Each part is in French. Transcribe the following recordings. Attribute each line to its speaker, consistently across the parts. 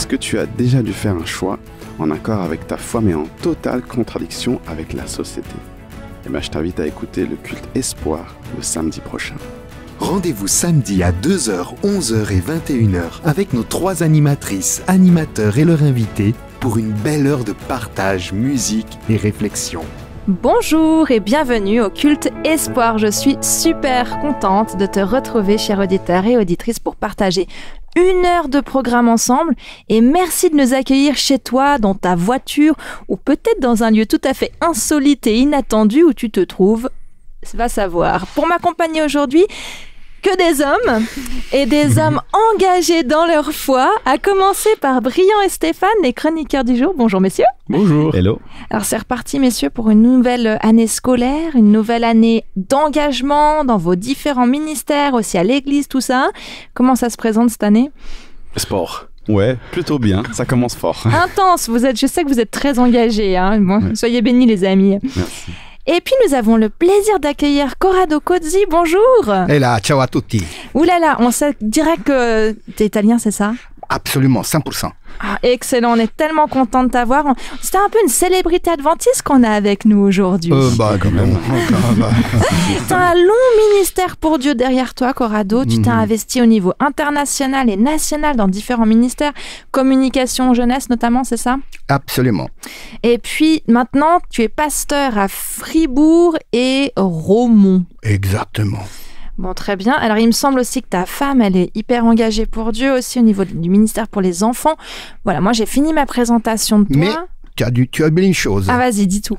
Speaker 1: Est-ce que tu as déjà dû faire un choix en accord avec ta foi mais en totale contradiction avec la société? Eh bien, je t'invite à écouter le culte Espoir le samedi prochain.
Speaker 2: Rendez-vous samedi à 2h, 11h et 21h avec nos 3 animatrices, animateurs et leurs invités pour une belle heure de partage, musique et réflexion.
Speaker 3: Bonjour et bienvenue au culte Espoir. Je suis super contente de te retrouver, chers auditeurs et auditrices, pour partager 1 heure de programme ensemble. Et merci de nous accueillir chez toi, dans ta voiture ou peut-être dans un lieu tout à fait insolite et inattendu où tu te trouves. Va savoir. Pour m'accompagner aujourd'hui, que des hommes et des hommes engagés dans leur foi, à commencer par Brian et Stéphane, les chroniqueurs du jour. Bonjour messieurs.
Speaker 1: Bonjour. Hello.
Speaker 3: Alors c'est reparti messieurs pour une nouvelle année scolaire, une nouvelle année d'engagement dans vos différents ministères, aussi à l'église, tout ça. Comment ça se présente cette année?
Speaker 1: Sport. Ouais, plutôt bien. Ça commence fort.
Speaker 3: Intense. Je sais que vous êtes très engagés. Bon, ouais. Soyez bénis les amis.
Speaker 1: Merci.
Speaker 3: Et puis nous avons le plaisir d'accueillir Corrado Cozzi, bonjour.
Speaker 4: Et là, ciao à tutti.
Speaker 3: Ouh là là, on sait direct que t'es italien, c'est ça?
Speaker 4: Absolument, 100%.
Speaker 3: Ah, excellent, on est tellement content de t'avoir. C'était un peu une célébrité adventiste qu'on a avec nous aujourd'hui.
Speaker 4: Quand même.
Speaker 3: T'as un long ministère pour Dieu derrière toi, Corrado. Tu t'es investi au niveau international et national dans différents ministères, communication, jeunesse notamment, c'est ça?
Speaker 4: Absolument.
Speaker 3: Et puis maintenant, tu es pasteur à Fribourg et Romont.
Speaker 4: Exactement.
Speaker 3: Bon, très bien. Alors, il me semble aussi que ta femme, elle est hyper engagée pour Dieu aussi au niveau du ministère pour les enfants. Voilà, moi, j'ai fini ma présentation de toi.
Speaker 4: Mais tu as oublié une chose.
Speaker 3: Ah, vas-y, dis tout.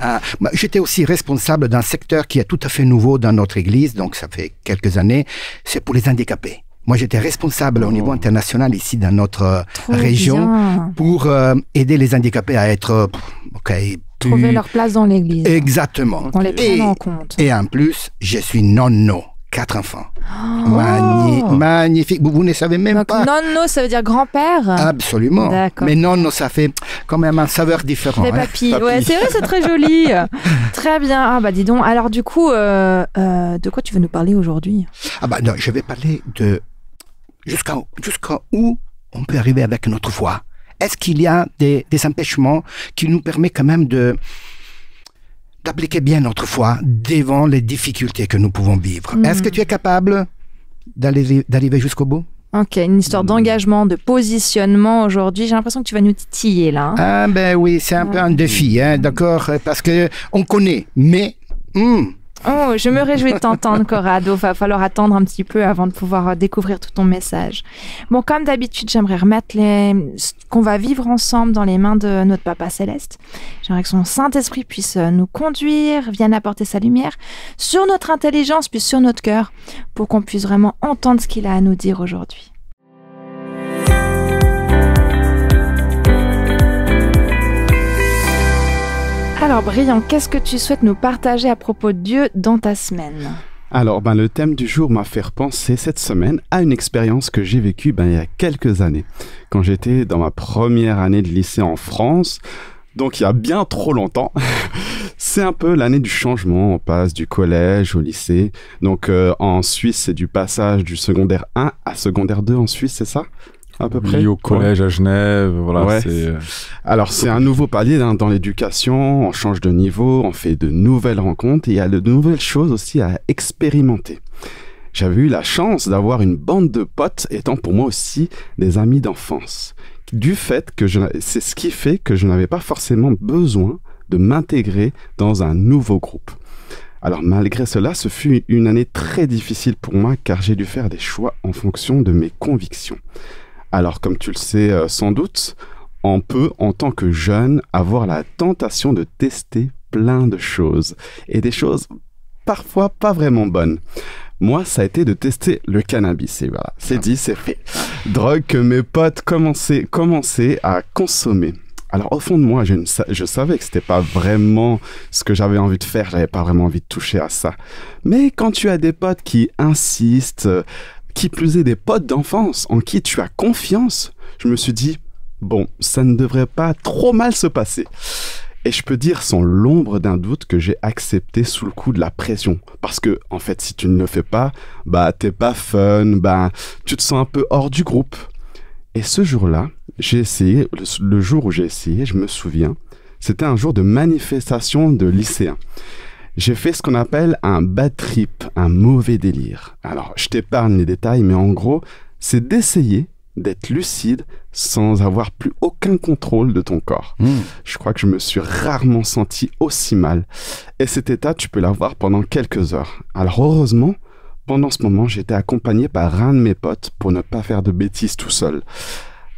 Speaker 4: J'étais aussi responsable d'un secteur qui est tout à fait nouveau dans notre église, donc ça fait quelques années. C'est pour les handicapés. Moi, j'étais responsable au niveau international ici dans notre région pour aider les handicapés à être...
Speaker 3: trouver leur place dans l'église.
Speaker 4: Exactement.
Speaker 3: On les prend en compte.
Speaker 4: Et en plus, je suis nonno. 4 enfants. Magnifique. Vous ne savez même pas.
Speaker 3: Nonno, ça veut dire grand-père?
Speaker 4: Absolument.
Speaker 3: D'accord.
Speaker 4: Mais nonno, ça fait quand même un saveur différent.
Speaker 3: Des papilles. Ouais, c'est vrai, c'est très joli. Très bien. Ah bah dis donc. Alors du coup, de quoi tu veux nous parler aujourd'hui?
Speaker 4: Non, je vais parler de jusqu'à où on peut arriver avec notre foi. Est-ce qu'il y a des empêchements qui nous permettent quand même d'appliquer bien notre foi devant les difficultés que nous pouvons vivre. Est-ce que tu es capable d'arriver jusqu'au bout?
Speaker 3: Ok, une histoire d'engagement, de positionnement aujourd'hui. J'ai l'impression que tu vas nous titiller là.
Speaker 4: Oui, c'est un peu un défi, d'accord? Parce que on connaît, mais...
Speaker 3: Oh, je me réjouis de t'entendre, Corrado. Va falloir attendre un petit peu avant de pouvoir découvrir tout ton message. Bon, comme d'habitude, j'aimerais remettre ce qu'on va vivre ensemble dans les mains de notre Papa Céleste. J'aimerais que son Saint-Esprit puisse nous conduire, vienne apporter sa lumière sur notre intelligence, puis sur notre cœur, pour qu'on puisse vraiment entendre ce qu'il a à nous dire aujourd'hui. Alors, Brian, qu'est-ce que tu souhaites nous partager à propos de Dieu dans ta semaine?
Speaker 1: Alors, le thème du jour m'a fait repenser cette semaine à une expérience que j'ai vécue il y a quelques années, quand j'étais dans ma première année de lycée en France, donc il y a bien trop longtemps. C'est un peu l'année du changement, on passe du collège au lycée. Donc en Suisse, c'est du passage du secondaire 1 à secondaire 2 en Suisse, c'est ça ? À peu près.
Speaker 5: Au collège à Genève, voilà.
Speaker 1: Ouais. Alors c'est un nouveau palier dans l'éducation, on change de niveau, on fait de nouvelles rencontres et il y a de nouvelles choses aussi à expérimenter. J'avais eu la chance d'avoir une bande de potes étant pour moi aussi des amis d'enfance. Du fait que c'est ce qui fait que je n'avais pas forcément besoin de m'intégrer dans un nouveau groupe. Alors malgré cela, ce fut une année très difficile pour moi car j'ai dû faire des choix en fonction de mes convictions. Alors, comme tu le sais sans doute, on peut, en tant que jeune, avoir la tentation de tester plein de choses. Et des choses parfois pas vraiment bonnes. Moi, ça a été de tester le cannabis. Et voilà, c'est dit, c'est fait. Drogue que mes potes commençaient à consommer. Alors, au fond de moi, je savais que c'était pas vraiment ce que j'avais envie de faire. J'avais pas vraiment envie de toucher à ça. Mais quand tu as des potes qui insistent... qui plus est des potes d'enfance en qui tu as confiance, je me suis dit, bon, ça ne devrait pas trop mal se passer. Et je peux dire sans l'ombre d'un doute que j'ai accepté sous le coup de la pression. Parce que, en fait, si tu ne le fais pas, t'es pas fun, tu te sens un peu hors du groupe. Et ce jour-là, j'ai essayé, le jour où j'ai essayé, je me souviens, c'était un jour de manifestation de lycéens. J'ai fait ce qu'on appelle un bad trip, un mauvais délire. Alors, je t'épargne les détails, mais en gros, c'est d'essayer d'être lucide sans avoir plus aucun contrôle de ton corps. Je crois que je me suis rarement senti aussi mal. Et cet état, tu peux l'avoir pendant quelques heures. Alors, heureusement, pendant ce moment, j'étais accompagné par un de mes potes pour ne pas faire de bêtises tout seul.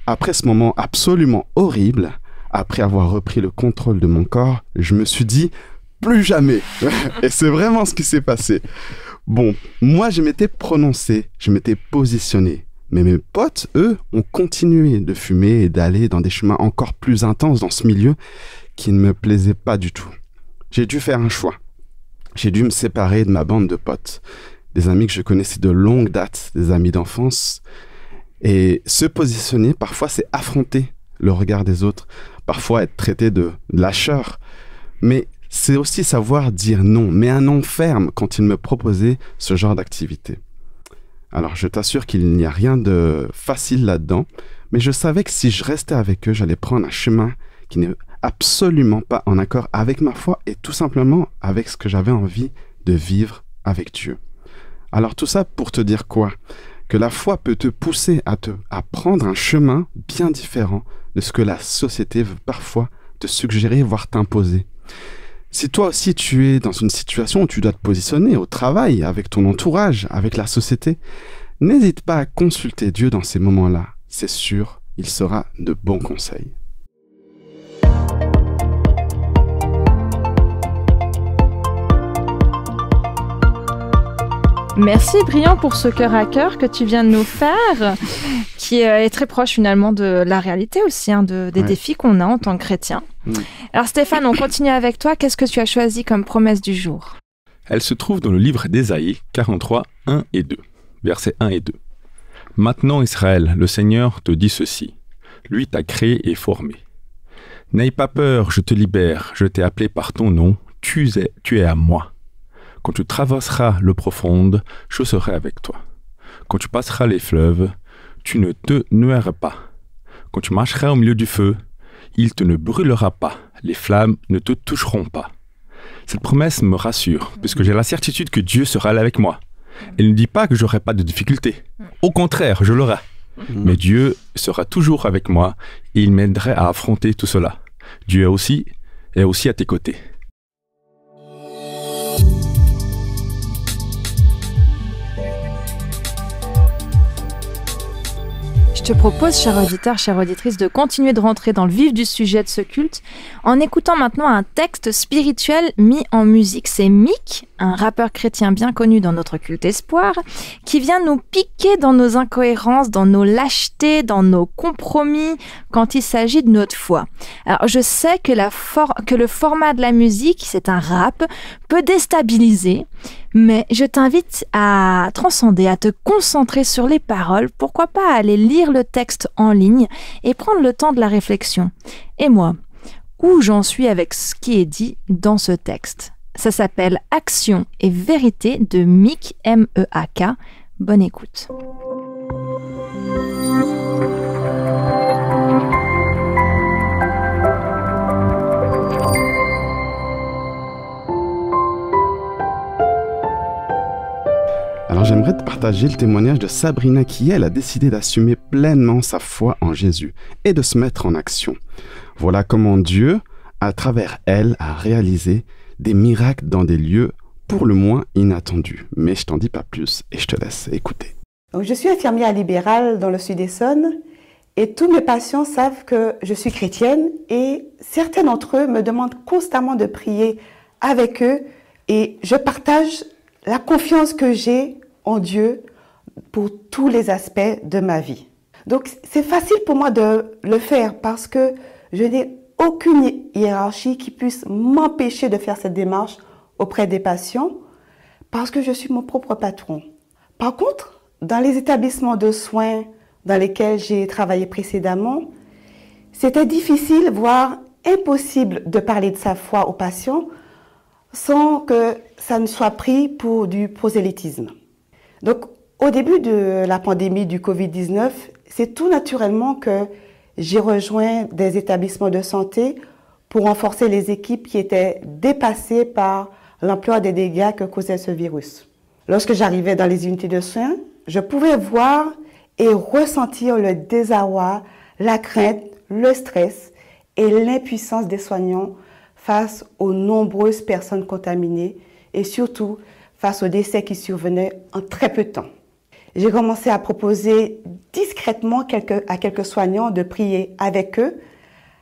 Speaker 1: Après ce moment absolument horrible, après avoir repris le contrôle de mon corps, je me suis dit plus jamais. Et c'est vraiment ce qui s'est passé. Bon, moi je m'étais prononcé, je m'étais positionné. Mais mes potes, eux, ont continué de fumer et d'aller dans des chemins encore plus intenses dans ce milieu qui ne me plaisait pas du tout. J'ai dû faire un choix. J'ai dû me séparer de ma bande de potes. Des amis que je connaissais de longue date, des amis d'enfance. Et se positionner, parfois, c'est affronter le regard des autres. Parfois, être traité de lâcheur. Mais c'est aussi savoir dire non, mais un non ferme quand ils me proposaient ce genre d'activité. Alors, je t'assure qu'il n'y a rien de facile là-dedans, mais je savais que si je restais avec eux, j'allais prendre un chemin qui n'est absolument pas en accord avec ma foi et tout simplement avec ce que j'avais envie de vivre avec Dieu. Alors, tout ça pour te dire quoi ? Que la foi peut te pousser à prendre un chemin bien différent de ce que la société veut parfois te suggérer, voire t'imposer. Si toi aussi tu es dans une situation où tu dois te positionner au travail, avec ton entourage, avec la société, n'hésite pas à consulter Dieu dans ces moments-là. C'est sûr, il sera de bons conseils.
Speaker 3: Merci Brian pour ce cœur à cœur que tu viens de nous faire, qui est très proche finalement de la réalité aussi, des défis qu'on a en tant que chrétien. Alors Stéphane, on continue avec toi. Qu'est-ce que tu as choisi comme promesse du jour ?
Speaker 5: Elle se trouve dans le livre d'Ésaïe 43, 1 et 2, versets 1 et 2. « Maintenant Israël, le Seigneur te dit ceci, lui t'a créé et formé. N'aie pas peur, je te libère, je t'ai appelé par ton nom, tu es à moi. Quand tu traverseras l'eau profonde, je serai avec toi. Quand tu passeras les fleuves, tu ne te noieras pas. Quand tu marcheras au milieu du feu, il te ne brûlera pas. Les flammes ne te toucheront pas. » Cette promesse me rassure, puisque j'ai la certitude que Dieu sera là avec moi. Elle ne dit pas que j'aurai pas de difficultés. Au contraire, je l'aurai. Mais Dieu sera toujours avec moi et il m'aiderait à affronter tout cela. Dieu est aussi à tes côtés.
Speaker 3: Je te propose, cher auditeur, chère auditrice, de continuer de rentrer dans le vif du sujet de ce culte en écoutant maintenant un texte spirituel mis en musique. C'est Mick, un rappeur chrétien bien connu dans notre culte espoir, qui vient nous piquer dans nos incohérences, dans nos lâchetés, dans nos compromis quand il s'agit de notre foi. Alors, je sais que le format de la musique, c'est un rap, peut déstabiliser, mais je t'invite à transcender, à te concentrer sur les paroles. Pourquoi pas aller lire le texte en ligne et prendre le temps de la réflexion. Et moi, où j'en suis avec ce qui est dit dans ce texte ? Ça s'appelle « Action et vérité » de Mick, M-E-A-K. Bonne écoute.
Speaker 1: Alors j'aimerais te partager le témoignage de Sabrina qui, elle, a décidé d'assumer pleinement sa foi en Jésus et de se mettre en action. Voilà comment Dieu, à travers elle, a réalisé des miracles dans des lieux pour le moins inattendus. Mais je t'en dis pas plus et je te laisse écouter.
Speaker 6: Donc, je suis infirmière libérale dans le Sud-Essonne et tous mes patients savent que je suis chrétienne et certains d'entre eux me demandent constamment de prier avec eux et je partage la confiance que j'ai en Dieu pour tous les aspects de ma vie. Donc c'est facile pour moi de le faire parce que je n'ai aucune hiérarchie qui puisse m'empêcher de faire cette démarche auprès des patients parce que je suis mon propre patron. Par contre, dans les établissements de soins dans lesquels j'ai travaillé précédemment, c'était difficile, voire impossible de parler de sa foi aux patients sans que ça ne soit pris pour du prosélytisme. Donc, au début de la pandémie du Covid-19, c'est tout naturellement que j'ai rejoint des établissements de santé pour renforcer les équipes qui étaient dépassées par l'ampleur des dégâts que causait ce virus. Lorsque j'arrivais dans les unités de soins, je pouvais voir et ressentir le désarroi, la crainte, le stress et l'impuissance des soignants face aux nombreuses personnes contaminées et surtout face aux décès qui survenaient en très peu de temps. J'ai commencé à proposer discrètement à quelques soignants de prier avec eux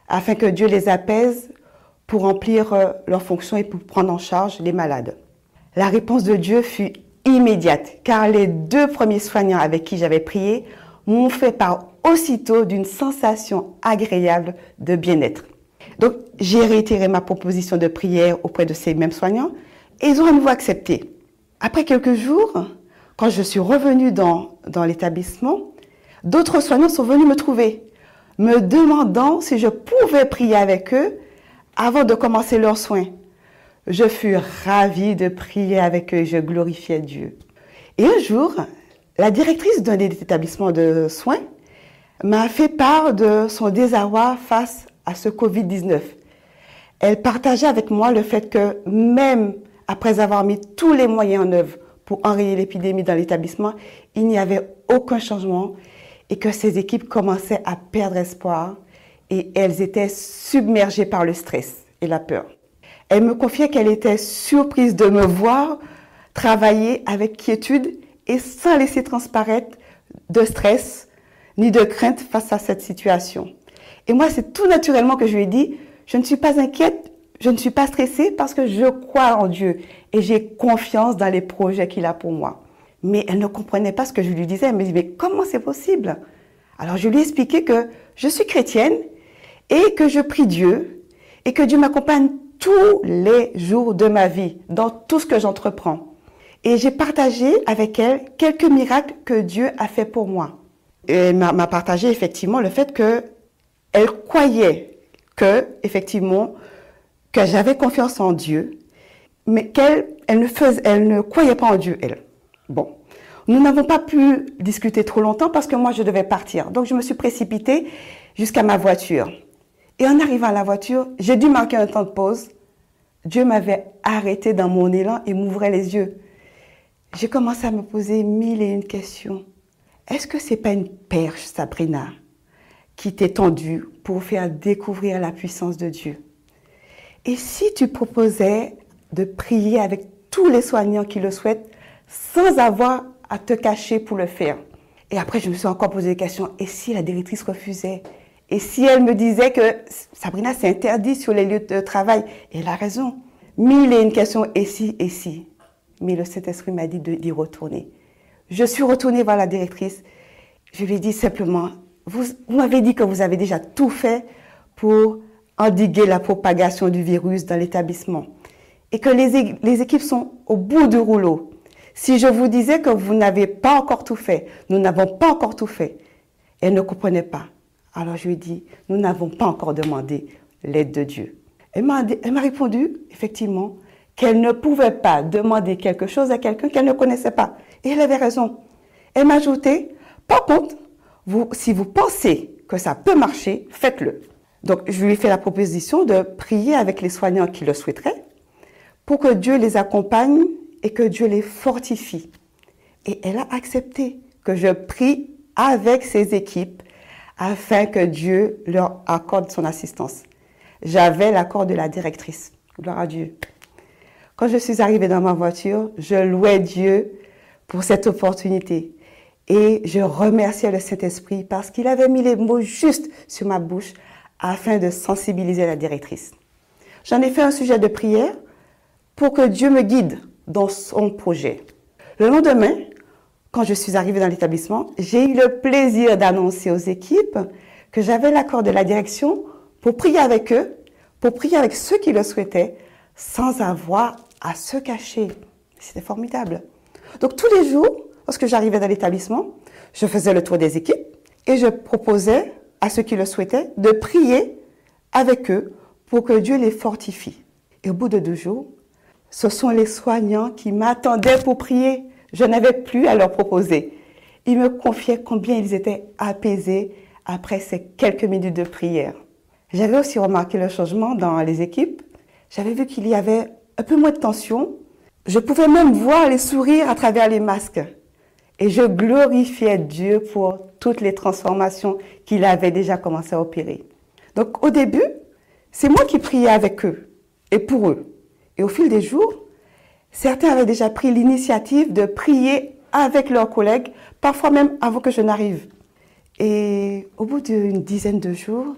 Speaker 6: afin que Dieu les apaise pour remplir leurs fonctions et pour prendre en charge les malades. La réponse de Dieu fut immédiate, car les 2 premiers soignants avec qui j'avais prié m'ont fait part aussitôt d'une sensation agréable de bien-être. Donc, j'ai réitéré ma proposition de prière auprès de ces mêmes soignants et ils ont à nouveau accepté. Après quelques jours, quand je suis revenue dans l'établissement, d'autres soignants sont venus me trouver, me demandant si je pouvais prier avec eux avant de commencer leurs soins. Je fus ravie de prier avec eux et je glorifiais Dieu. Et un jour, la directrice d'un établissement de soins m'a fait part de son désarroi face à ce Covid-19. Elle partageait avec moi le fait que même après avoir mis tous les moyens en œuvre pour enrayer l'épidémie dans l'établissement, il n'y avait aucun changement et que ses équipes commençaient à perdre espoir et elles étaient submergées par le stress et la peur. Elle me confiait qu'elle était surprise de me voir travailler avec quiétude et sans laisser transparaître de stress ni de crainte face à cette situation. Et moi, c'est tout naturellement que je lui ai dit, je ne suis pas inquiète, je ne suis pas stressée parce que je crois en Dieu et j'ai confiance dans les projets qu'il a pour moi. Mais elle ne comprenait pas ce que je lui disais. Elle me dit, mais comment c'est possible? Alors je lui ai expliqué que je suis chrétienne et que je prie Dieu et que Dieu m'accompagne tous les jours de ma vie, dans tout ce que j'entreprends. Et j'ai partagé avec elle quelques miracles que Dieu a fait pour moi. Et elle m'a partagé effectivement le fait qu'elle croyait que j'avais confiance en Dieu, mais qu'elle ne croyait pas en Dieu, elle. Bon, nous n'avons pas pu discuter trop longtemps parce que moi je devais partir. Donc je me suis précipitée jusqu'à ma voiture. Et en arrivant à la voiture, j'ai dû marquer un temps de pause. Dieu m'avait arrêté dans mon élan et m'ouvrait les yeux. J'ai commencé à me poser 1001 questions. Est-ce que c'est pas une perche, Sabrina, qui t'est tendue pour faire découvrir la puissance de Dieu? Et si tu proposais de prier avec tous les soignants qui le souhaitent, sans avoir à te cacher pour le faire? Et après, je me suis encore posé des questions. Et si la directrice refusait? Et si elle me disait que Sabrina, c'est interdit sur les lieux de travail? Et elle a raison. 1001 questions, et si? Mais le Saint-Esprit m'a dit d'y retourner. Je suis retournée voir la directrice. Je lui ai dit simplement, vous m'avez dit que vous avez déjà tout fait pour endiguer la propagation du virus dans l'établissement et que les équipes sont au bout du rouleau. Si je vous disais que vous n'avez pas encore tout fait, nous n'avons pas encore tout fait, elle ne comprenait pas. Alors je lui ai dit, nous n'avons pas encore demandé l'aide de Dieu. Elle m'a répondu, effectivement, qu'elle ne pouvait pas demander quelque chose à quelqu'un qu'elle ne connaissait pas. Et elle avait raison. Elle m'a ajouté, par contre, si vous pensez que ça peut marcher, faites-le. Donc je lui ai fait la proposition de prier avec les soignants qui le souhaiteraient pour que Dieu les accompagne et que Dieu les fortifie. Et elle a accepté que je prie avec ses équipes afin que Dieu leur accorde son assistance. J'avais l'accord de la directrice. Gloire à Dieu. Quand je suis arrivée dans ma voiture, je louais Dieu pour cette opportunité. Et je remerciais le Saint-Esprit parce qu'il avait mis les mots justes sur ma bouche afin de sensibiliser la directrice. J'en ai fait un sujet de prière pour que Dieu me guide dans son projet. Le lendemain, quand je suis arrivée dans l'établissement, j'ai eu le plaisir d'annoncer aux équipes que j'avais l'accord de la direction pour prier avec eux, pour prier avec ceux qui le souhaitaient, sans avoir à se cacher. C'était formidable. Donc tous les jours, lorsque j'arrivais dans l'établissement, je faisais le tour des équipes et je proposais à ceux qui le souhaitaient de prier avec eux pour que Dieu les fortifie. Et au bout de 2 jours, ce sont les soignants qui m'attendaient pour prier. Je n'avais plus à leur proposer. ils me confiaient combien ils étaient apaisés après ces quelques minutes de prière. J'avais aussi remarqué le changement dans les équipes. J'avais vu qu'il y avait un peu moins de tension. Je pouvais même voir les sourires à travers les masques. Et je glorifiais Dieu pour toutes les transformations qu'il avait déjà commencé à opérer. Donc au début, c'est moi qui priais avec eux et pour eux. Et au fil des jours, certains avaient déjà pris l'initiative de prier avec leurs collègues, parfois même avant que je n'arrive. Et au bout d'une dizaine de jours,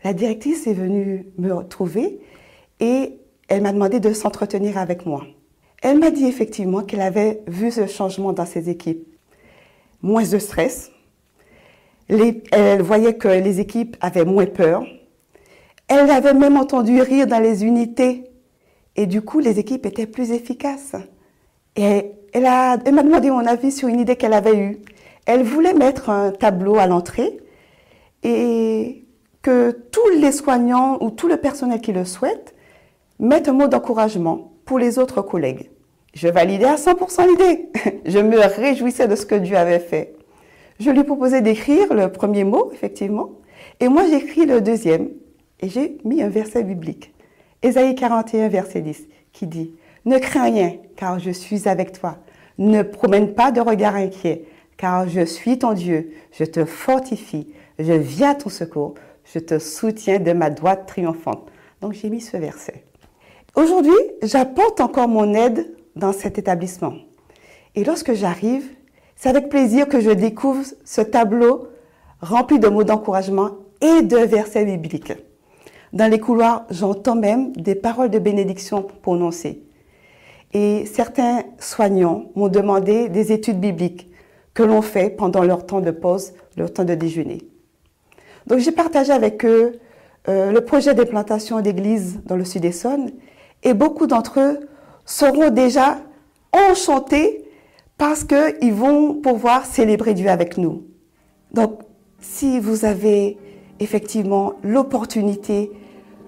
Speaker 6: la directrice est venue me retrouver et elle m'a demandé de s'entretenir avec moi. Elle m'a dit effectivement qu'elle avait vu ce changement dans ses équipes. Moins de stress. Elle voyait que les équipes avaient moins peur. Elle avait même entendu rire dans les unités. Et du coup, les équipes étaient plus efficaces. Et elle m'a demandé mon avis sur une idée qu'elle avait eue. Elle voulait mettre un tableau à l'entrée et que tous les soignants ou tout le personnel qui le souhaite mettent un mot d'encouragement pour les autres collègues. Je validais à 100% l'idée. Je me réjouissais de ce que Dieu avait fait. Je lui proposais d'écrire le premier mot, effectivement, et moi j'écris le deuxième. Et j'ai mis un verset biblique. Ésaïe 41, verset 10, qui dit « Ne crains rien, car je suis avec toi. Ne promène pas de regard inquiet, car je suis ton Dieu. Je te fortifie, je viens à ton secours, je te soutiens de ma droite triomphante. » Donc j'ai mis ce verset. Aujourd'hui, j'apporte encore mon aide dans cet établissement. Et lorsque j'arrive, c'est avec plaisir que je découvre ce tableau rempli de mots d'encouragement et de versets bibliques. Dans les couloirs, j'entends même des paroles de bénédiction prononcées. Et certains soignants m'ont demandé des études bibliques que l'on fait pendant leur temps de pause, leur temps de déjeuner. Donc j'ai partagé avec eux le projet d'implantation d'églises dans le Sud-Essonne et beaucoup d'entre eux seront déjà enchantés parce qu'ils vont pouvoir célébrer Dieu avec nous. Donc, si vous avez effectivement l'opportunité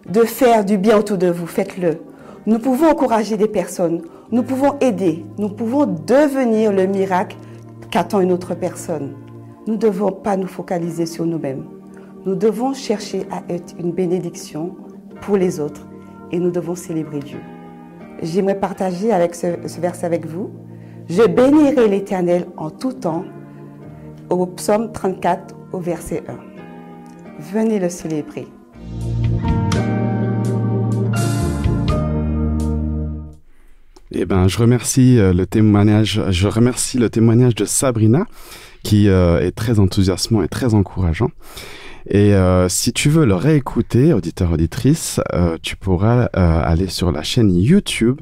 Speaker 6: de faire du bien autour de vous, faites-le. Nous pouvons encourager des personnes, nous pouvons aider, nous pouvons devenir le miracle qu'attend une autre personne. Nous ne devons pas nous focaliser sur nous-mêmes. Nous devons chercher à être une bénédiction pour les autres et nous devons célébrer Dieu. J'aimerais partager avec ce verset avec vous. Je bénirai l'Éternel en tout temps, au psaume 34, au verset 1. Venez le célébrer.
Speaker 1: Eh ben, je remercie le témoignage de Sabrina, qui est très enthousiasmant et très encourageant. Et si tu veux le réécouter, auditeur, auditrice, tu pourras aller sur la chaîne YouTube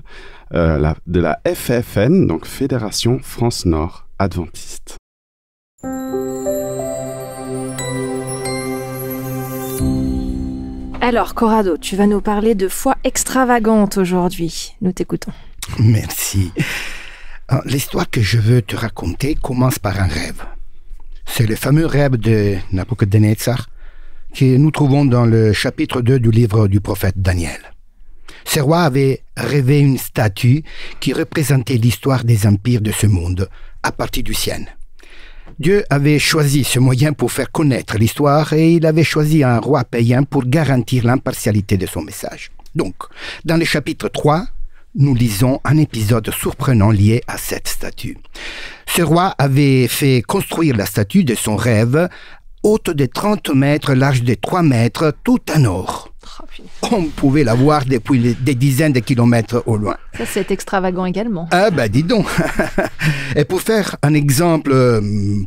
Speaker 1: de la FFN, donc Fédération France Nord Adventiste.
Speaker 3: Alors, Corrado, tu vas nous parler de foi extravagante aujourd'hui. Nous t'écoutons.
Speaker 4: Merci. L'histoire que je veux te raconter commence par un rêve. C'est le fameux rêve de Nabuchodonosor que nous trouvons dans le chapitre 2 du livre du prophète Daniel. Ce roi avait rêvé une statue qui représentait l'histoire des empires de ce monde à partir du ciel. Dieu avait choisi ce moyen pour faire connaître l'histoire et il avait choisi un roi païen pour garantir l'impartialité de son message. Donc, dans le chapitre 3, nous lisons un épisode surprenant lié à cette statue. Ce roi avait fait construire la statue de son rêve, haute de 30 mètres, large de 3 mètres, tout en or. On pouvait la voir depuis des dizaines de kilomètres au loin.
Speaker 3: Ça, c'est extravagant également.
Speaker 4: Ah ben dis donc. Et pour faire un exemple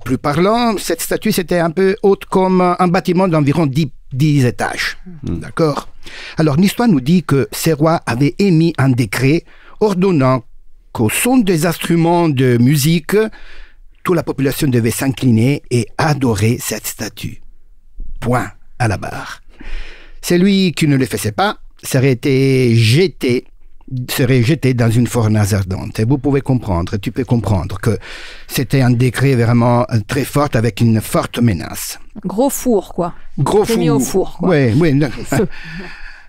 Speaker 4: plus parlant, cette statue c'était un peu haute comme un bâtiment d'environ 10 étages. D'accord ? Alors l'histoire nous dit que ce roi avait émis un décret ordonnant qu'au son des instruments de musique, toute la population devait s'incliner et adorer cette statue. Point à la barre. Celui qui ne le faisait pas serait jeté dans une fournaise ardente. Et vous pouvez comprendre, tu peux comprendre que c'était un décret vraiment très fort avec une forte menace.
Speaker 3: Gros four, quoi.
Speaker 4: Gros four.
Speaker 3: Mis au four, quoi.
Speaker 4: Oui.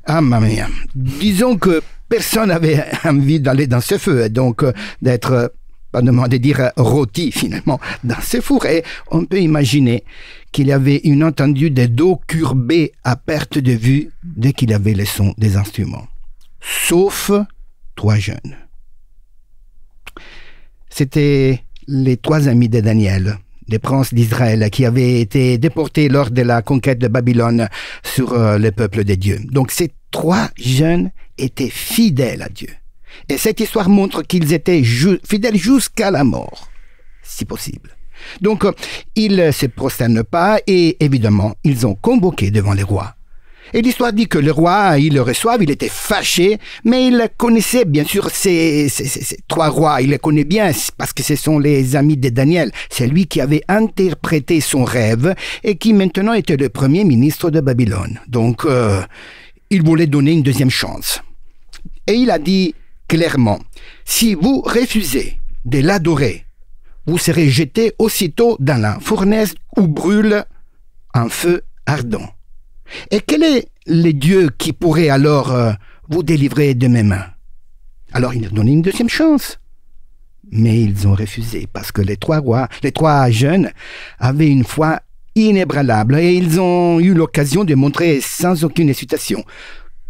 Speaker 4: Ah, mamma mia. Disons que personne n'avait envie d'aller dans ce feu, donc d'être pas demander dire rôti finalement, dans ce four. Et on peut imaginer qu'il y avait une entendue de dos courbés à perte de vue dès qu'il avait le son des instruments. Sauf 3 jeunes. C'était les 3 amis de Daniel, des princes d'Israël qui avaient été déportés lors de la conquête de Babylone sur le peuple de Dieu. Donc ces 3 jeunes étaient fidèles à Dieu. Et cette histoire montre qu'ils étaient fidèles jusqu'à la mort, si possible. Donc ils ne se prosternent pas et évidemment ils ont convoqué devant les rois. Et l'histoire dit que le roi, il le reçoit, il était fâché, mais il connaissait bien sûr ces 3 rois, il les connaît bien parce que ce sont les amis de Daniel. C'est lui qui avait interprété son rêve et qui maintenant était le premier ministre de Babylone. Donc, il voulait donner une deuxième chance. Et il a dit clairement, si vous refusez de l'adorer, vous serez jeté aussitôt dans la fournaise où brûle un feu ardent. Et quel est le Dieu qui pourrait alors vous délivrer de mes mains? Alors il a donné une deuxième chance. Mais ils ont refusé parce que les 3 rois, les 3 jeunes avaient une foi inébranlable et ils ont eu l'occasion de montrer sans aucune hésitation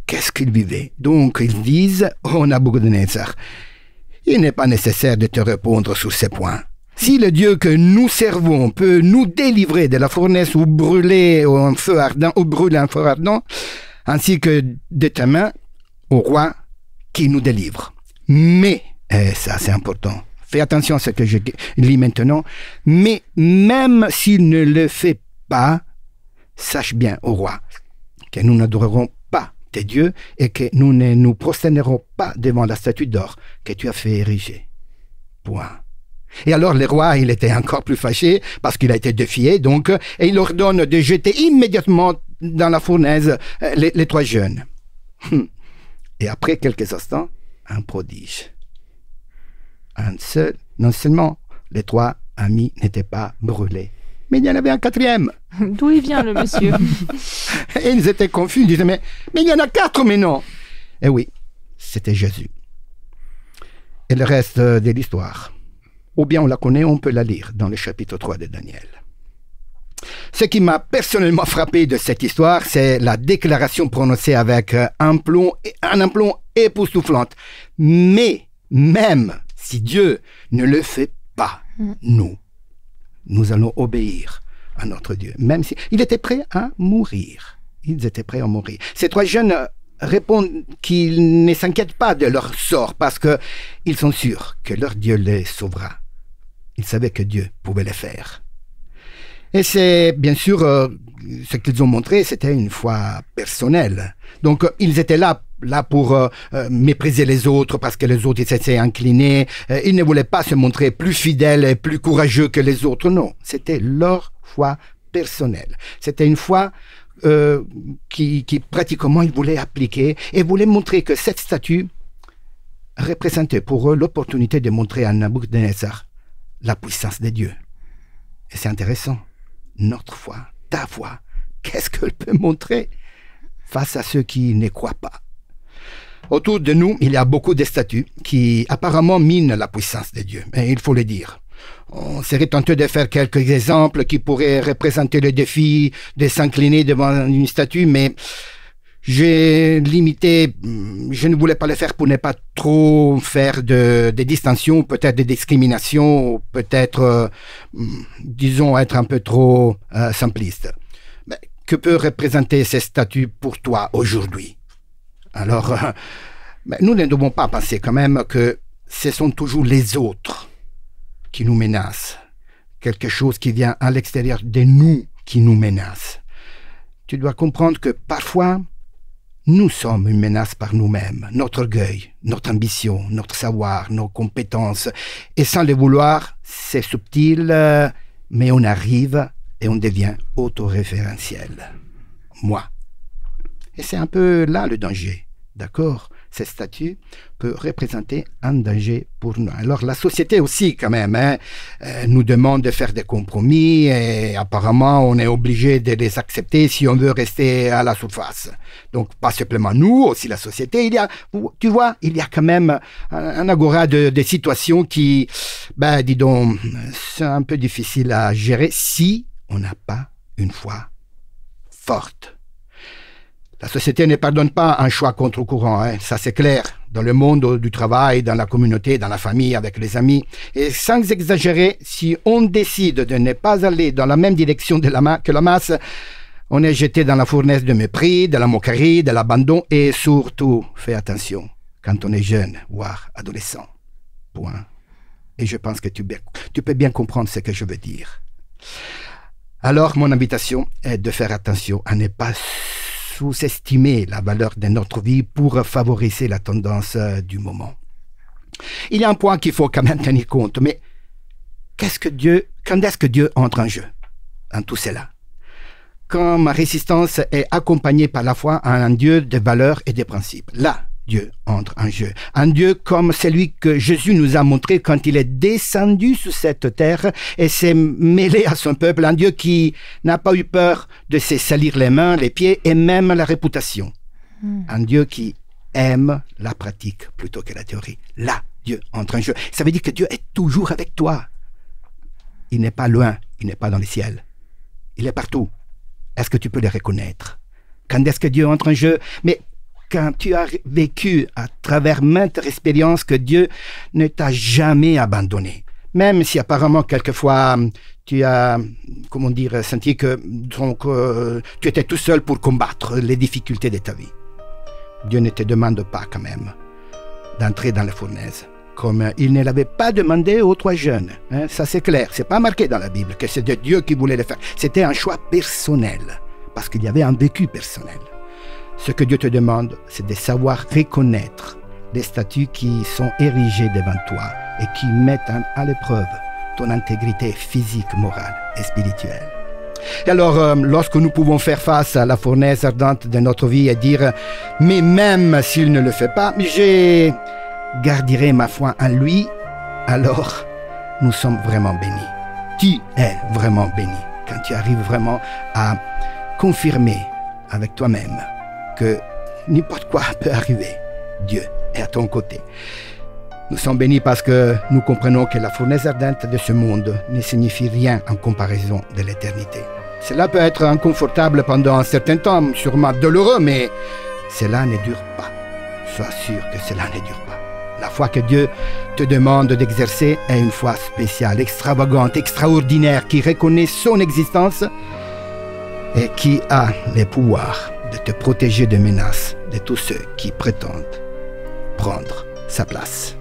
Speaker 4: qu'est-ce qu'ils vivaient. Donc ils disent, oh Nabuchodonosor, il n'est pas nécessaire de te répondre sur ces points. Si le Dieu que nous servons peut nous délivrer de la fournaise ou brûler un feu ardent, ainsi que de ta main, au roi qui nous délivre. Mais, et ça c'est important, fais attention à ce que je lis maintenant, mais même s'il ne le fait pas, sache bien, au roi, que nous n'adorerons pas tes dieux et que nous ne nous prosternerons pas devant la statue d'or que tu as fait ériger. Point. Et alors le roi, il était encore plus fâché parce qu'il a été défié, donc, et il ordonne de jeter immédiatement dans la fournaise les 3 jeunes. Et après quelques instants, un prodige. Non seulement les 3 amis n'étaient pas brûlés, mais il y en avait un 4e.
Speaker 3: D'où il vient le monsieur?
Speaker 4: Et ils étaient confus, ils disaient, mais il y en a 4, mais non. Et oui, c'était Jésus. Et le reste de l'histoire, ou bien on la connaît, on peut la lire dans le chapitre 3 de Daniel. Ce qui m'a personnellement frappé de cette histoire, c'est la déclaration prononcée avec un aplomb époustouflant. Mais même si Dieu ne le fait pas, nous allons obéir à notre Dieu. Même si il était prêt à mourir. Ils étaient prêts à mourir. Ces 3 jeunes répondent qu'ils ne s'inquiètent pas de leur sort parce qu'ils sont sûrs que leur Dieu les sauvera. Ils savaient que Dieu pouvait le faire. Et c'est bien sûr ce qu'ils ont montré, c'était une foi personnelle. Donc ils étaient là pour mépriser les autres parce que les autres ils s'étaient inclinés. Ils ne voulaient pas se montrer plus fidèles et plus courageux que les autres. Non, c'était leur foi personnelle. C'était une foi qui pratiquement ils voulaient appliquer et voulaient montrer que cette statue représentait pour eux l'opportunité de montrer à Nabuchodonosor la puissance de Dieu. Et c'est intéressant. Notre foi, ta foi, qu'est-ce qu'elle peut montrer face à ceux qui ne croient pas? Autour de nous, il y a beaucoup de statues qui apparemment minent la puissance de Dieu. Et il faut le dire. On serait tenté de faire quelques exemples qui pourraient représenter le défi de s'incliner devant une statue, mais j'ai limité, je ne voulais pas le faire pour ne pas trop faire de distinctions, peut-être de discriminations, peut-être, disons, être un peu trop simpliste. Mais que peut représenter ces statues pour toi aujourd'hui? Alors, nous ne devons pas penser quand même que ce sont toujours les autres qui nous menacent, quelque chose qui vient à l'extérieur de nous qui nous menace. Tu dois comprendre que parfois, nous sommes une menace par nous-mêmes, notre orgueil, notre ambition, notre savoir, nos compétences. Et sans le vouloir, c'est subtil, mais on arrive et on devient autoréférentiel. Moi. Et c'est un peu là le danger, d'accord? ces statuts peut représenter un danger pour nous. Alors la société aussi quand même nous demande de faire des compromis et apparemment on est obligé de les accepter si on veut rester à la surface. Donc pas simplement nous, aussi la société. Tu vois, il y a quand même un agora de situations qui, dis donc, c'est un peu difficile à gérer si on n'a pas une foi forte. La société ne pardonne pas un choix contre-courant, ça c'est clair, dans le monde du travail, dans la communauté, dans la famille, avec les amis. Et sans exagérer, si on décide de ne pas aller dans la même direction que la masse, on est jeté dans la fournaise de mépris, de la moquerie, de l'abandon et surtout, fais attention, quand on est jeune, voire adolescent. Point. Et je pense que tu peux bien comprendre ce que je veux dire. Alors, mon invitation est de faire attention à ne pas sous-estimer la valeur de notre vie pour favoriser la tendance du moment. Il y a un point qu'il faut quand même tenir compte, mais quand est-ce que Dieu entre en jeu dans tout cela? Quand ma résistance est accompagnée par la foi en un Dieu de valeurs et de principes, là, Dieu entre en jeu. Un Dieu comme celui que Jésus nous a montré quand il est descendu sur cette terre et s'est mêlé à son peuple. Un Dieu qui n'a pas eu peur de se salir les mains, les pieds et même la réputation. Un Dieu qui aime la pratique plutôt que la théorie. Là, Dieu entre en jeu. Ça veut dire que Dieu est toujours avec toi. Il n'est pas loin, il n'est pas dans le ciel. Il est partout. Est-ce que tu peux le reconnaître? Quand est-ce que Dieu entre en jeu? Mais quand tu as vécu à travers maintes expériences que Dieu ne t'a jamais abandonné. Même si apparemment quelquefois tu as, senti que tu étais tout seul pour combattre les difficultés de ta vie. Dieu ne te demande pas quand même d'entrer dans la fournaise, comme il ne l'avait pas demandé aux 3 jeunes. Ça c'est clair, c'est pas marqué dans la Bible que c'est de Dieu qui voulait le faire. C'était un choix personnel, parce qu'il y avait un vécu personnel. Ce que Dieu te demande, c'est de savoir reconnaître les statuts qui sont érigés devant toi et qui mettent à l'épreuve ton intégrité physique, morale et spirituelle. Et alors, lorsque nous pouvons faire face à la fournaise ardente de notre vie et dire « Mais même s'il ne le fait pas, je garderai ma foi en lui », alors nous sommes vraiment bénis. Tu es vraiment béni quand tu arrives vraiment à confirmer avec toi-même que n'importe quoi peut arriver. Dieu est à ton côté. Nous sommes bénis parce que nous comprenons que la fournaise ardente de ce monde ne signifie rien en comparaison de l'éternité. Cela peut être inconfortable pendant un certain temps, sûrement douloureux, mais cela ne dure pas. Sois sûr que cela ne dure pas. La foi que Dieu te demande d'exercer est une foi spéciale, extravagante, extraordinaire, qui reconnaît son existence et qui a le pouvoir de te protéger des menaces de tous ceux qui prétendent prendre sa place.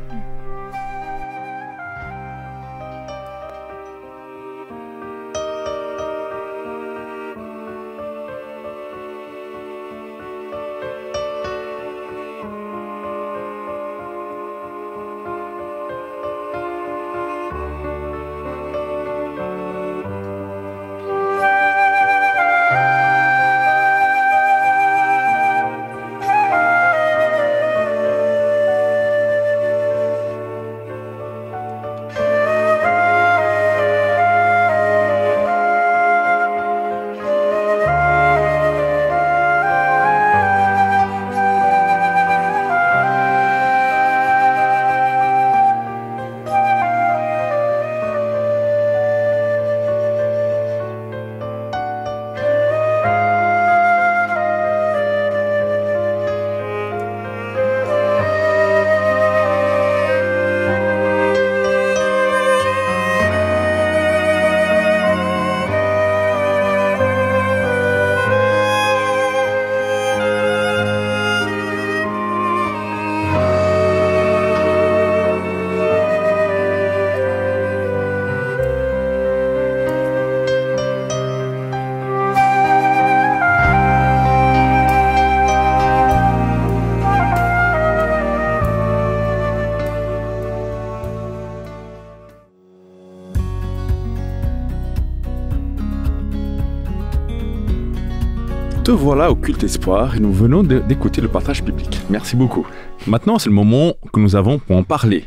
Speaker 5: revoilà au Culte Espoir et nous venons d'écouter le partage biblique. Merci beaucoup. Maintenant, c'est le moment que nous avons pour en parler.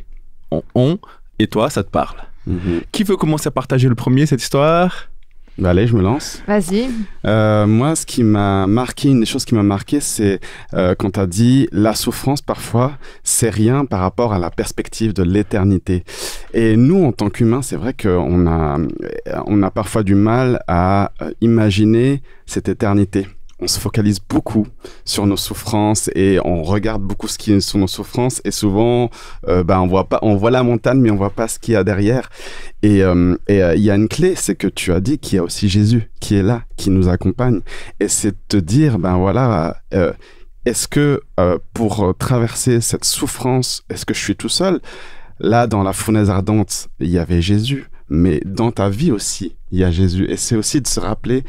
Speaker 5: On et toi, ça te parle. Qui veut commencer à partager le premier cette histoire ?
Speaker 1: Bah allez, je me lance.
Speaker 3: Vas-y.
Speaker 1: Moi, ce qui m'a marqué, une des choses qui m'a marqué, c'est quand tu as dit la souffrance, parfois, c'est rien par rapport à la perspective de l'éternité. Et nous, en tant qu'humains, c'est vrai qu'on a parfois du mal à imaginer cette éternité. On se focalise beaucoup sur nos souffrances et on regarde beaucoup ce qui est sur nos souffrances et souvent on voit la montagne mais on voit pas ce qu'il y a derrière et il y a une clé, c'est que tu as dit qu'il y a aussi Jésus qui est là, qui nous accompagne, et c'est de te dire est-ce que pour traverser cette souffrance, est-ce que je suis tout seul? Là, dans la fournaise ardente, il y avait Jésus, mais dans ta vie aussi, il y a Jésus. Et c'est aussi de se rappeler,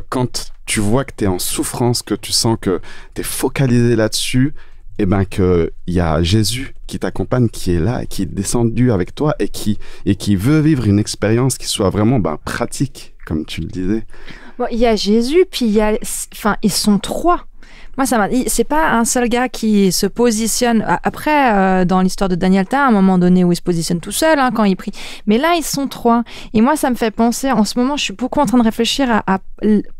Speaker 1: quand tu vois que tu es en souffrance, que tu sens que tu es focalisé là-dessus, et qu'il y a Jésus qui t'accompagne, qui est là, qui est descendu avec toi et qui veut vivre une expérience qui soit vraiment pratique, comme tu le disais.
Speaker 3: Bon, il y a Jésus, puis ils sont trois. Moi, ça m'a dit, c'est pas un seul gars qui se positionne. Après, dans l'histoire de Daniel, t'as un moment donné où il se positionne tout seul quand il prie. Mais là, ils sont trois. Et moi, ça me fait penser, en ce moment, je suis beaucoup en train de réfléchir à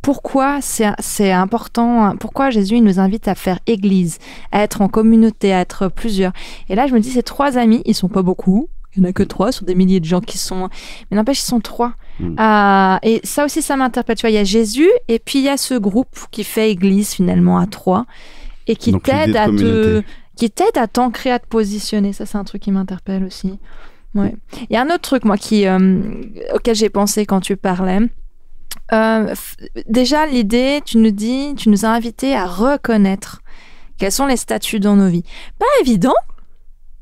Speaker 3: pourquoi c'est important, pourquoi Jésus il nous invite à faire église, à être en communauté, à être plusieurs. Et là, je me dis, ces trois amis, ils sont pas beaucoup. Il n'y en a que 3 sur des milliers de gens qui sont... Mais n'empêche, ils sont 3. Et ça aussi, ça m'interpelle. Tu vois, il y a Jésus et puis il y a ce groupe qui fait église finalement à 3 et qui t'aide à t'ancrer, à te positionner. Ça, c'est un truc qui m'interpelle aussi. Ouais. Il y a un autre truc, moi, auquel j'ai pensé quand tu parlais. Déjà, l'idée, tu nous as invités à reconnaître quels sont les statuts dans nos vies. Pas évident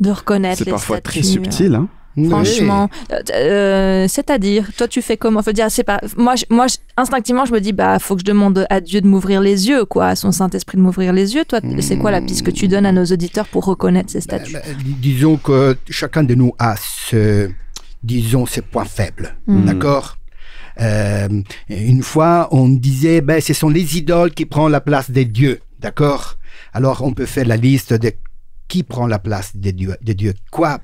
Speaker 3: de reconnaître les statuts.
Speaker 1: C'est parfois très subtil, hein.
Speaker 3: Franchement, c'est-à-dire, toi tu fais comment? Faut dire, c'est pas moi, instinctivement je me dis faut que je demande à Dieu de m'ouvrir les yeux, quoi, à son Saint-Esprit de m'ouvrir les yeux. Toi, c'est quoi la piste que tu donnes à nos auditeurs pour reconnaître ces statuts?
Speaker 4: Disons que chacun de nous a ses points faibles, d'accord? Une fois, on disait, ce sont les idoles qui prennent la place des dieux, d'accord? Alors, on peut faire la liste de qui prend la place des dieux, quoi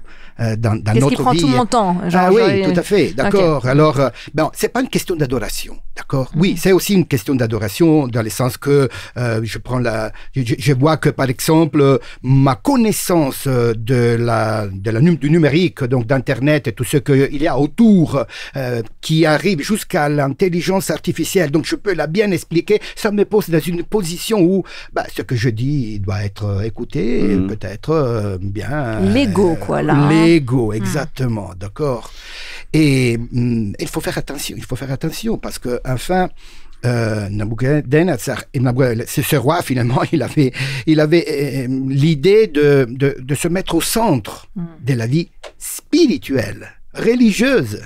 Speaker 4: dans notre vie.
Speaker 3: Qu'est-ce qui prend tout mon temps?
Speaker 4: Oui, tout à fait, d'accord. Okay. Alors, c'est pas une question d'adoration, d'accord. Oui, c'est aussi une question d'adoration dans le sens que je vois que par exemple ma connaissance du numérique, donc d'internet et tout ce qu'il y a autour, qui arrive jusqu'à l'intelligence artificielle, donc je peux la bien expliquer. Ça me pose dans une position où ce que je dis doit être écouté, peut-être bien.
Speaker 3: L'ego, quoi, là.
Speaker 4: L'ego, exactement, d'accord. Et il faut faire attention parce que, enfin, Nabuchodonosor, ce roi, finalement, il avait l'idée de se mettre au centre de la vie spirituelle, religieuse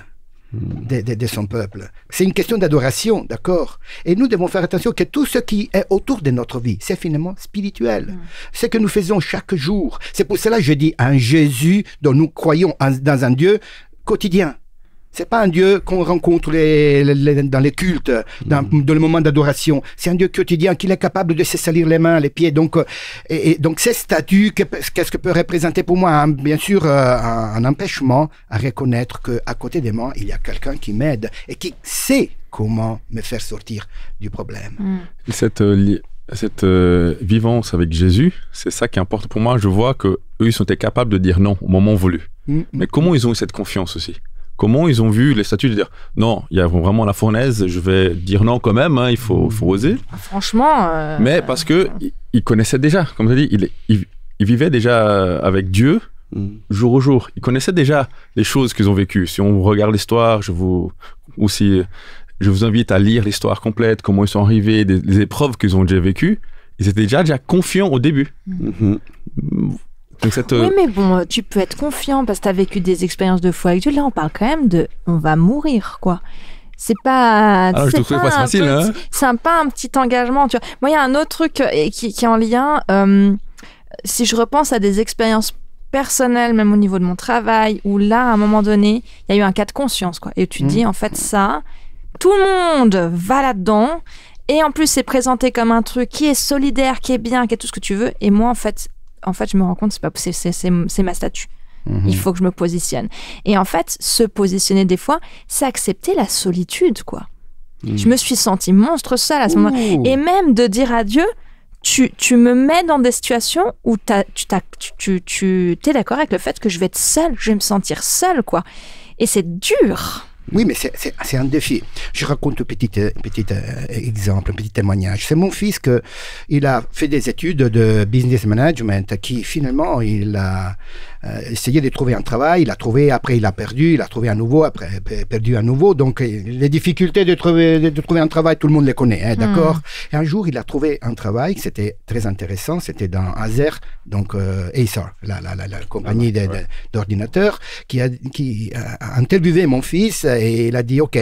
Speaker 4: de son peuple. C'est une question d'adoration, d'accord? Et nous devons faire attention que tout ce qui est autour de notre vie, c'est finalement spirituel. Ce que nous faisons chaque jour. C'est pour cela que je dis un Jésus dont nous croyons dans un Dieu quotidien. C'est pas un Dieu qu'on rencontre dans les cultes, dans le moment d'adoration. C'est un Dieu quotidien qui est capable de se salir les mains, les pieds. Donc ces statuts, qu'est-ce que peut représenter pour moi? Bien sûr, un empêchement à reconnaître qu'à côté de moi, il y a quelqu'un qui m'aide et qui sait comment me faire sortir du problème.
Speaker 5: Cette vivance avec Jésus, c'est ça qui importe pour moi. Je vois qu'eux, ils sont capables de dire non au moment voulu. Mais comment ils ont eu cette confiance aussi? Comment ils ont vu les statuts de dire non, il y a vraiment la fournaise, je vais dire non quand même, il faut oser.
Speaker 3: Franchement.
Speaker 5: Mais parce que ils connaissaient déjà, comme tu as dit, ils vivaient déjà avec Dieu jour au jour. Ils connaissaient déjà les choses qu'ils ont vécues. Si on regarde l'histoire, je vous invite à lire l'histoire complète, comment ils sont arrivés, les épreuves qu'ils ont déjà vécues. Ils étaient déjà confiants au début.
Speaker 3: Oui, mais bon, tu peux être confiant parce que tu as vécu des expériences de foi avec Dieu. Là, on parle quand même on va mourir, quoi. C'est pas...
Speaker 5: je trouve pas facile,
Speaker 3: c'est pas un petit engagement, tu vois. Moi, il y a un autre truc qui est en lien. Si je repense à des expériences personnelles, même au niveau de mon travail, où là, à un moment donné, il y a eu un cas de conscience, quoi. Et tu dis, en fait, ça, tout le monde va là-dedans. Et en plus, c'est présenté comme un truc qui est solidaire, qui est bien, qui est tout ce que tu veux. Et moi, en fait, je me rends compte, c'est ma statue. Il faut que je me positionne. Et en fait, se positionner des fois, c'est accepter la solitude, quoi. Je me suis sentie monstre seule à ce moment-là. Et même de dire à Dieu, tu me mets dans des situations où tu es d'accord avec le fait que je vais être seule, je vais me sentir seule, quoi. Et c'est dur.
Speaker 4: Oui, mais c'est un défi. Je raconte un petit exemple, un petit témoignage. C'est mon fils il a fait des études de business management qui finalement, il a essayé de trouver un travail, il a trouvé, après il a perdu, il a trouvé à nouveau, après perdu à nouveau. Donc les difficultés de trouver un travail, tout le monde les connaît, hein, d'accord? Et un jour, il a trouvé un travail, c'était très intéressant, c'était dans Acer, donc Acer, la compagnie d'ordinateurs, qui a interviewé mon fils. Et il a dit, OK,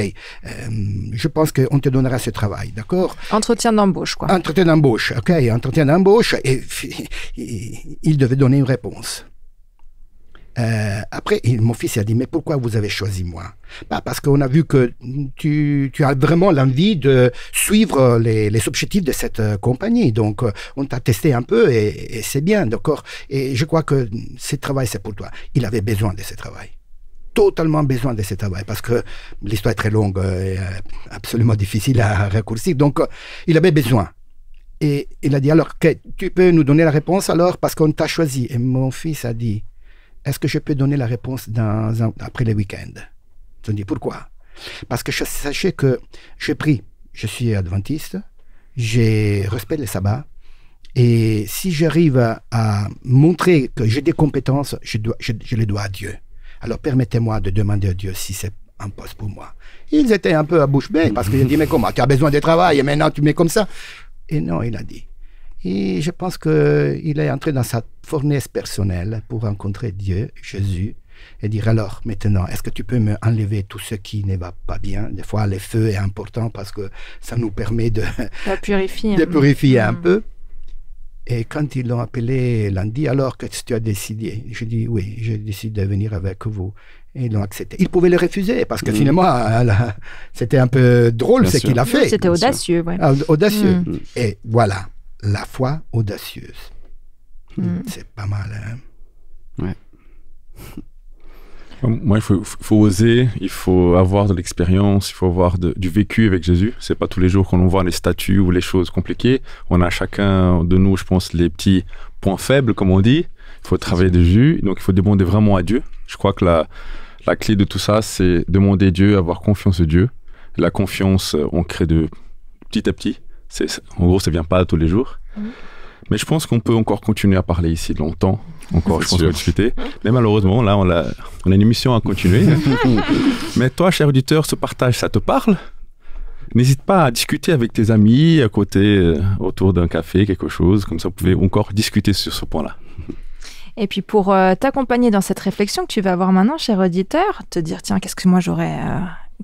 Speaker 4: je pense qu'on te donnera ce travail, d'accord?
Speaker 3: Entretien d'embauche, quoi.
Speaker 4: Entretien d'embauche, OK, entretien d'embauche. Et il devait donner une réponse. Après, mon fils a dit, mais pourquoi vous avez choisi moi? Parce qu'on a vu que tu as vraiment l'envie de suivre les objectifs de cette compagnie. Donc, on t'a testé un peu et c'est bien, d'accord? Et je crois que ce travail, c'est pour toi. Il avait besoin de ce travail. Totalement besoin de ce travail, parce que l'histoire est très longue et absolument difficile à raccourcir. Donc, il avait besoin. Et il a dit, alors, tu peux nous donner la réponse alors, parce qu'on t'a choisi. Et mon fils a dit, est-ce que je peux donner la réponse après le week-end? Je dis, pourquoi? Parce que sachez que je suis adventiste, j'ai respecté le sabbat, et si j'arrive à montrer que j'ai des compétences, je les dois à Dieu. Alors permettez-moi de demander à Dieu si c'est un poste pour moi. Ils étaient un peu à bouche bée parce qu'ils ont dit, mais comment, tu as besoin de travail et maintenant tu mets comme ça? Et non, il a dit. Et je pense qu'il est entré dans sa fournaise personnelle pour rencontrer Dieu, Jésus, et dire, alors maintenant, est-ce que tu peux me enlever tout ce qui ne va pas bien? Des fois, le feu est important parce que ça nous permet de purifier un peu. Et quand ils l'ont appelé lundi, alors qu'est-ce que tu as décidé? Je dis, oui, j'ai décidé de venir avec vous. Et ils l'ont accepté. Ils pouvaient le refuser, parce que finalement, c'était un peu drôle ce qu'il a fait.
Speaker 3: C'était audacieux, ouais.
Speaker 4: Audacieux. Et voilà, la foi audacieuse. C'est pas mal, hein?
Speaker 1: Ouais.
Speaker 5: Moi, il faut oser, il faut avoir de l'expérience, il faut avoir du vécu avec Jésus. C'est pas tous les jours qu'on voit les statuts ou les choses compliquées. On a chacun de nous, je pense, les petits points faibles, comme on dit. Il faut travailler dessus, donc il faut demander vraiment à Dieu. Je crois que la clé de tout ça, c'est demander à Dieu, avoir confiance en Dieu. La confiance, on crée de petit à petit. En gros, ça vient pas tous les jours. Mais je pense qu'on peut encore continuer à parler ici longtemps. Encore, je pense qu'on va discuter. Mais malheureusement, là, on a une émission à continuer. Mais toi, cher auditeur, ce partage, ça te parle? N'hésite pas à discuter avec tes amis à côté, autour d'un café, quelque chose. Comme ça, vous pouvez encore discuter sur ce point-là.
Speaker 3: Et puis pour t'accompagner dans cette réflexion que tu vas avoir maintenant, cher auditeur, te dire, tiens, qu'est-ce que moi j'aurais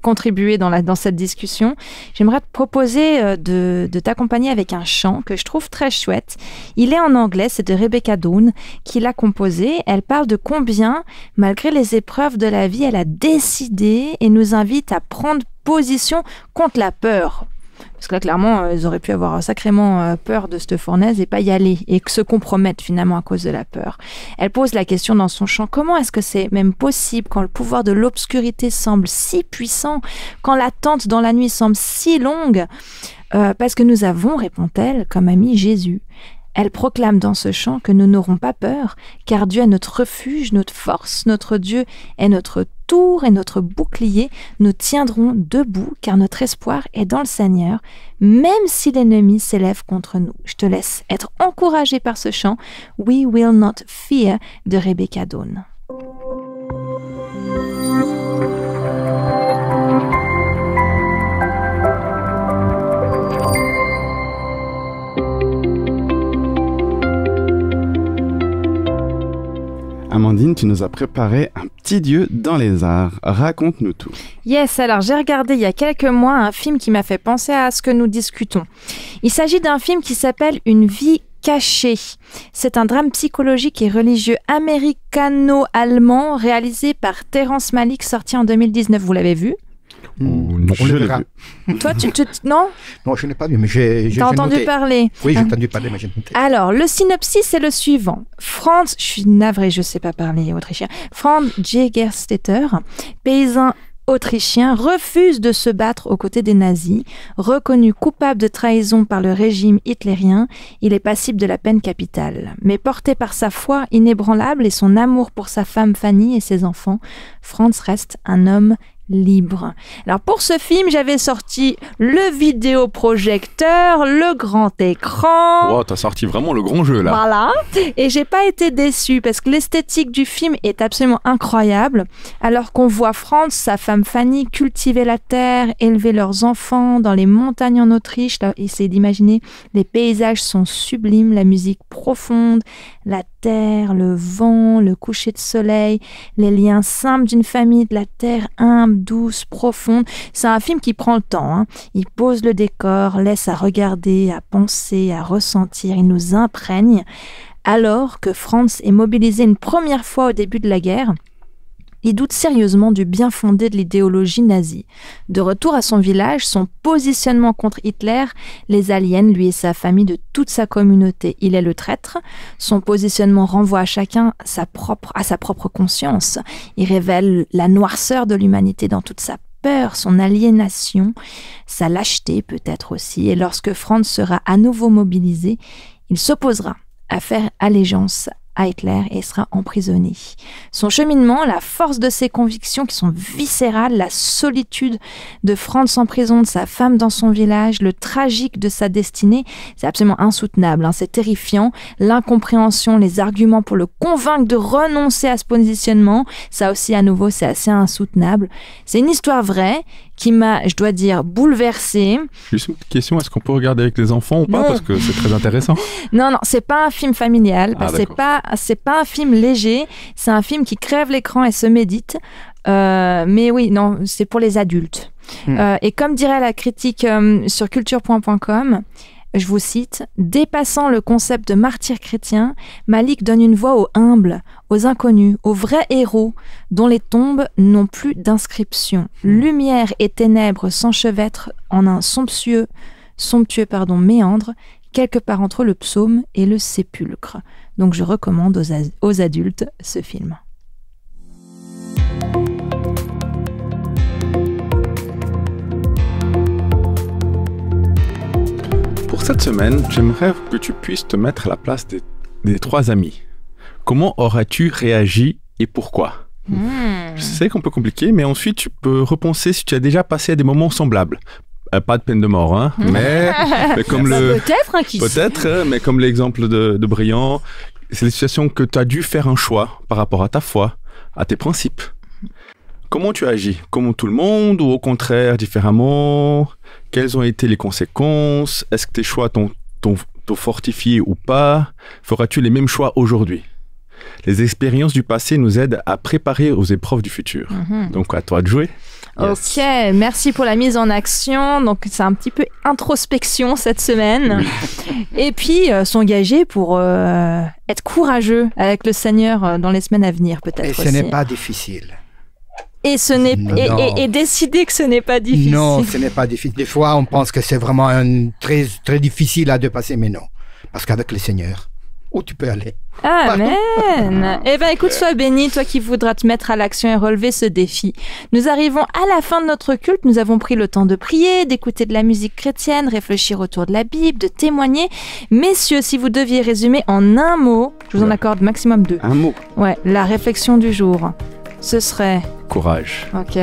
Speaker 3: contribué dans cette discussion, j'aimerais te proposer de t'accompagner avec un chant que je trouve très chouette. Il est en anglais, c'est de Rebecca Dawn qui l'a composé. Elle parle de combien, malgré les épreuves de la vie, elle a décidé et nous invite à prendre position contre la peur. Parce que là, clairement, ils auraient pu avoir sacrément peur de cette fournaise et pas y aller et se compromettre finalement à cause de la peur. Elle pose la question dans son chant, comment est-ce que c'est même possible quand le pouvoir de l'obscurité semble si puissant, quand l'attente dans la nuit semble si longue? Parce que nous avons, répond-elle, comme ami Jésus. Elle proclame dans ce chant que nous n'aurons pas peur, car Dieu est notre refuge, notre force, notre Dieu est notre tour et notre bouclier. Nous tiendrons debout, car notre espoir est dans le Seigneur, même si l'ennemi s'élève contre nous. Je te laisse être encouragé par ce chant « We will not fear » de Rebecca Dawn.
Speaker 1: Amandine, tu nous as préparé un petit Dieu dans les arts. Raconte-nous tout.
Speaker 3: Yes, alors j'ai regardé il y a quelques mois un film qui m'a fait penser à ce que nous discutons. Il s'agit d'un film qui s'appelle Une vie cachée. C'est un drame psychologique et religieux américano-allemand réalisé par Terrence Malick, sorti en 2019. Vous l'avez vu ?
Speaker 5: Non,
Speaker 4: On le verra.
Speaker 3: Toi, non?
Speaker 4: Non, je n'ai pas vu, mais j'ai
Speaker 3: entendu
Speaker 4: noté.
Speaker 3: parler.
Speaker 4: Oui, j'ai entendu parler, mais j'ai noté.
Speaker 3: Alors, le synopsis est le suivant. Franz, je suis navrée, je ne sais pas parler autrichien. Franz Jägerstätter, paysan autrichien, refuse de se battre aux côtés des nazis. Reconnu coupable de trahison par le régime hitlérien, il est passible de la peine capitale. Mais porté par sa foi inébranlable et son amour pour sa femme Fanny et ses enfants, Franz reste un homme libre. Alors pour ce film, j'avais sorti le vidéoprojecteur, le grand écran.
Speaker 5: Wow, t'as sorti vraiment le grand jeu là.
Speaker 3: Voilà. Et j'ai pas été déçue parce que l'esthétique du film est absolument incroyable. Alors qu'on voit Franz, sa femme Fanny cultiver la terre, élever leurs enfants dans les montagnes en Autriche. Là, essayez d'imaginer, les paysages sont sublimes, la musique profonde, la terre, le vent, le coucher de soleil, les liens simples d'une famille, de la terre humble, douce, profonde. C'est un film qui prend le temps, hein. Il pose le décor, laisse à regarder, à penser, à ressentir, il nous imprègne. Alors que Franz est mobilisé une première fois au début de la guerre, il doute sérieusement du bien fondé de l'idéologie nazie. De retour à son village, son positionnement contre Hitler les aliène, lui et sa famille, de toute sa communauté. Il est le traître. Son positionnement renvoie à chacun à sa propre conscience. Il révèle la noirceur de l'humanité dans toute sa peur, son aliénation, sa lâcheté peut-être aussi. Et lorsque Franz sera à nouveau mobilisé, il s'opposera à faire allégeance à Hitler et sera emprisonné. Son cheminement, la force de ses convictions qui sont viscérales, la solitude de Franz en prison, de sa femme dans son village, le tragique de sa destinée, c'est absolument insoutenable, hein, c'est terrifiant. L'incompréhension, les arguments pour le convaincre de renoncer à ce positionnement, ça aussi à nouveau c'est assez insoutenable. C'est une histoire vraie qui m'a, je dois dire, bouleversée.
Speaker 5: Juste une petite question, est-ce qu'on peut regarder avec les enfants ou pas?
Speaker 3: Non.
Speaker 5: Parce que c'est très intéressant.
Speaker 3: Non, c'est pas un film familial,
Speaker 5: Ah,
Speaker 3: c'est pas un film léger, c'est un film qui crève l'écran et se médite. Mais oui, non, c'est pour les adultes. Et comme dirait la critique sur culture.com, je vous cite, « Dépassant le concept de martyr chrétien, Malik donne une voix aux humbles, aux inconnus, aux vrais héros, dont les tombes n'ont plus d'inscription. Lumière et ténèbres s'enchevêtrent en un somptueux méandre, quelque part entre le psaume et le sépulcre. » Donc je recommande aux adultes ce film.
Speaker 5: Pour cette semaine, j'aimerais que tu puisses te mettre à la place des trois amis. Comment aurais-tu réagi et pourquoi? Je sais qu'on peut compliquer, mais ensuite tu peux repenser si tu as déjà passé à des moments semblables. Pas de peine de mort, hein, mais comme
Speaker 3: peut-être, hein,
Speaker 5: peut-être, mais comme l'exemple de Briand, c'est les situations que tu as dû faire un choix par rapport à ta foi, à tes principes. Comment tu agis? Comme tout le monde ou au contraire différemment? Quelles ont été les conséquences? Est-ce que tes choix t'ont fortifié ou pas? Feras-tu les mêmes choix aujourd'hui? Les expériences du passé nous aident à préparer aux épreuves du futur. Donc à toi de jouer.
Speaker 3: Ok, merci pour la mise en action. Donc c'est un petit peu introspection cette semaine. Et puis s'engager pour être courageux avec le Seigneur dans les semaines à venir peut-être.
Speaker 4: Et ce n'est pas difficile.
Speaker 3: Et décider que ce n'est pas difficile.
Speaker 4: Non, ce n'est pas difficile. Des fois, on pense que c'est vraiment très, très difficile à dépasser, mais non. Parce qu'avec le Seigneur, où tu peux aller.
Speaker 3: Amen. Eh bien, écoute, sois béni, toi qui voudras te mettre à l'action et relever ce défi. Nous arrivons à la fin de notre culte. Nous avons pris le temps de prier, d'écouter de la musique chrétienne, réfléchir autour de la Bible, de témoigner. Messieurs, si vous deviez résumer en un mot, je vous en accorde maximum 2.
Speaker 1: Un mot.
Speaker 3: Ouais, la réflexion du jour. Ce serait...
Speaker 5: Courage.
Speaker 3: Ok.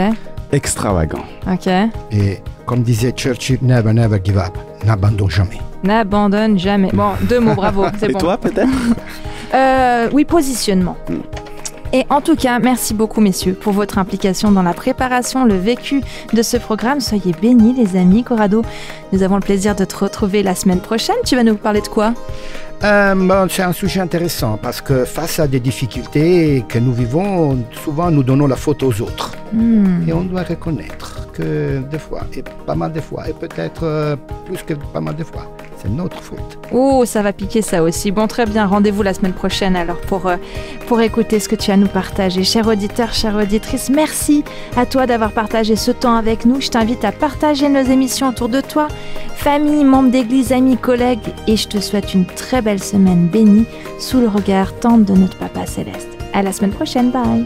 Speaker 1: Extravagant.
Speaker 3: Ok.
Speaker 4: Et comme disait Churchill, never, never give up. N'abandonne jamais.
Speaker 3: N'abandonne jamais. Bon, 2 mots, bravo. C'est
Speaker 1: Et
Speaker 3: bon.
Speaker 1: toi, peut-être?
Speaker 3: Oui, positionnement. Et en tout cas, merci beaucoup, messieurs, pour votre implication dans la préparation, le vécu de ce programme. Soyez bénis, les amis. Corrado, nous avons le plaisir de te retrouver la semaine prochaine. Tu vas nous parler de quoi?
Speaker 4: C'est un sujet intéressant parce que face à des difficultés que nous vivons, souvent nous donnons la faute aux autres. Et on doit reconnaître que des fois, et pas mal de fois, et peut-être plus que pas mal de fois, c'est notre faute.
Speaker 3: Oh, ça va piquer ça aussi. Bon, très bien. Rendez-vous la semaine prochaine alors pour écouter ce que tu as à nous partager. Chers auditeurs, chères auditrices, merci à toi d'avoir partagé ce temps avec nous. Je t'invite à partager nos émissions autour de toi, famille, membres d'église, amis, collègues, et je te souhaite une très belle semaine bénie sous le regard tendre de notre Papa Céleste. À la semaine prochaine. Bye.